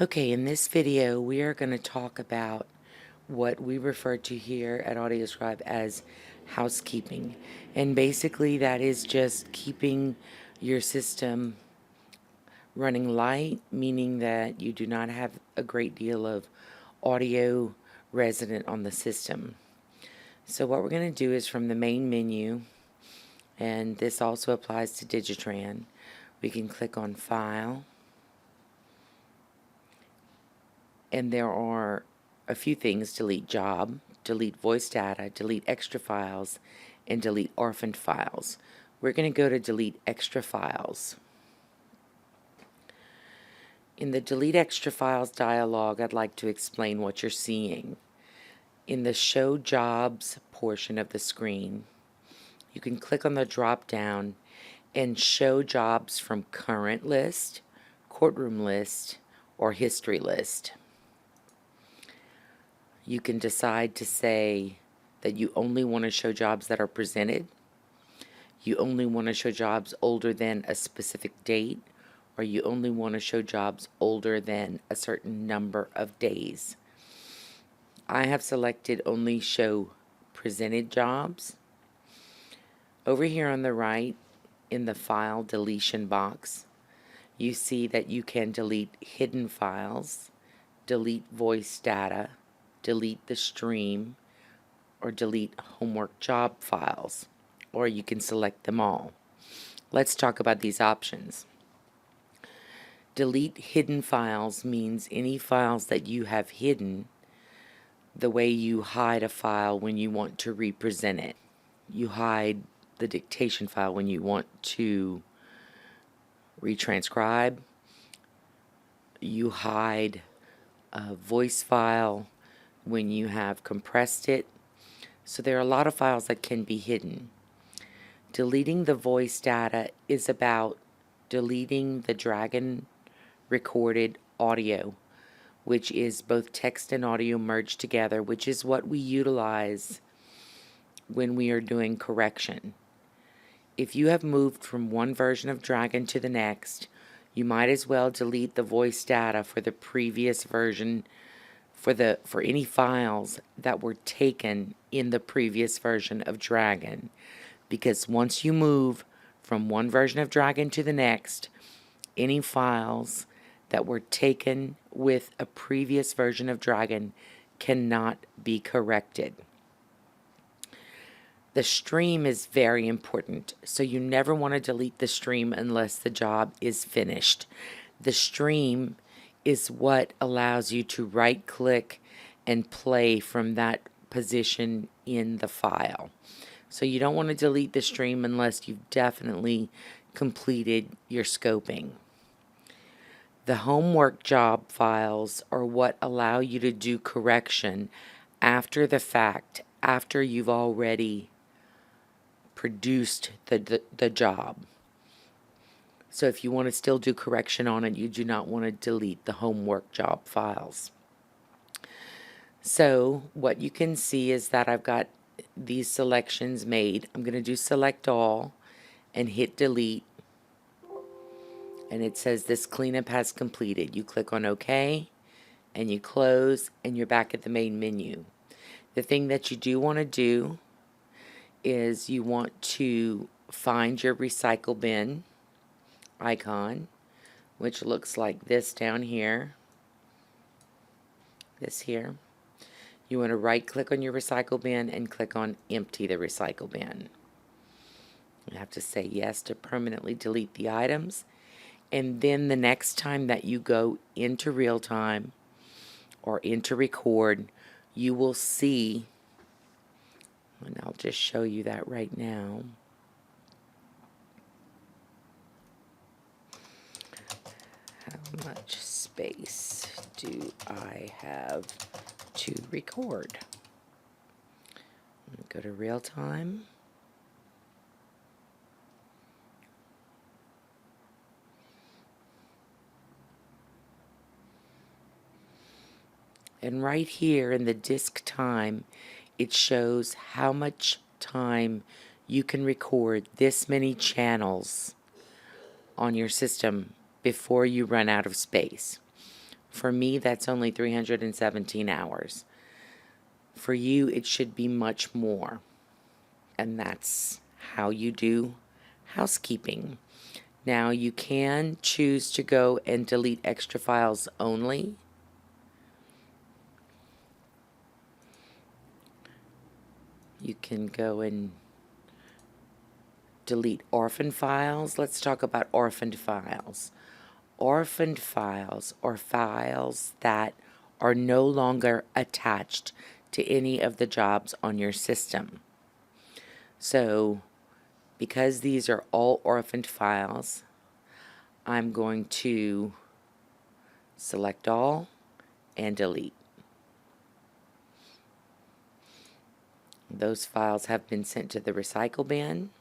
Okay, in this video we are going to talk about what we refer to here at AudioScribe as housekeeping. And basically that is just keeping your system running light, meaning that you do not have a great deal of audio resident on the system. So what we're going to do is from the main menu, and this also applies to Digitran, we can click on File, and there are a few things: delete job, delete voice data, delete extra files, and delete orphaned files. We're going to go to delete extra files. In the delete extra files dialog, I'd like to explain what you're seeing. In the show jobs portion of the screen, you can click on the drop down and show jobs from current list, courtroom list, or history list. You can decide to say that you only want to show jobs that are presented, you only want to show jobs older than a specific date, or you only want to show jobs older than a certain number of days. I have selected only show presented jobs. Over here on the right, in the file deletion box, you see that you can delete hidden files, delete voice data, delete the stream, or delete homework job files, or you can select them all. Let's talk about these options. Delete hidden files means any files that you have hidden, the way you hide a file when you want to represent it. You hide the dictation file when you want to retranscribe. You hide a voice file when you have compressed it. So there are a lot of files that can be hidden. Deleting the voice data is about deleting the Dragon recorded audio, which is both text and audio merged together, which is what we utilize when we are doing correction. If you have moved from one version of Dragon to the next, you might as well delete the voice data for the previous version for any files that were taken in the previous version of Dragon, because once you move from one version of Dragon to the next, any files that were taken with a previous version of Dragon cannot be corrected. The stream is very important, so you never want to delete the stream unless the job is finished. The stream is what allows you to right-click and play from that position in the file. So you don't want to delete the stream unless you've definitely completed your scoping. The homework job files are what allow you to do correction after the fact, after you've already produced the job. So if you want to still do correction on it, you do not want to delete the homework job files. So what you can see is that I've got these selections made. I'm going to do select all and hit delete, and it says this cleanup has completed. You click on OK and you close, and you're back at the main menu. The thing that you do want to do is you want to find your recycle bin icon, which looks like this down here, this here. You want to right click on your recycle bin and click on empty the recycle bin. You have to say yes to permanently delete the items, and then the next time that you go into real time or into record, you will see, and I'll just show you that right now. How much space do I have to record? Go to real time. And right here in the disk time, it shows how much time you can record this many channels on your system before you run out of space. For me, that's only 317 hours. For you, it should be much more. And that's how you do housekeeping. Now, you can choose to go and delete extra files only. You can go and delete orphan files. Let's talk about orphaned files. Orphaned files are files that are no longer attached to any of the jobs on your system. So, because these are all orphaned files, I'm going to select all and delete. Those files have been sent to the recycle bin.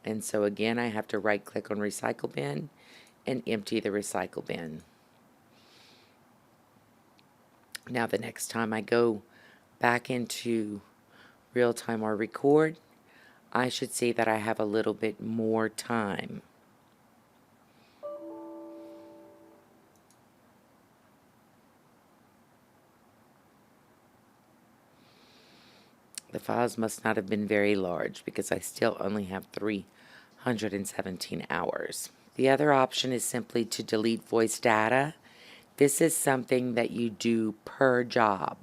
And so again, I have to right click on recycle bin and empty the recycle bin. Now the next time I go back into real-time or record, I should see that I have a little bit more time. The files must not have been very large because I still only have 317 hours. The other option is simply to delete voice data. This is something that you do per job.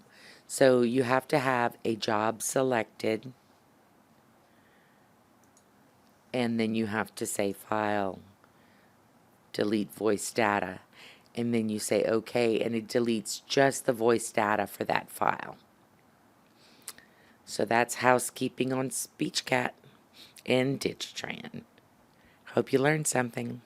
So you have to have a job selected, and then you have to say File, Delete Voice Data, and then you say OK, and it deletes just the voice data for that file. So that's housekeeping on SpeechCat and Digitran. Hope you learned something.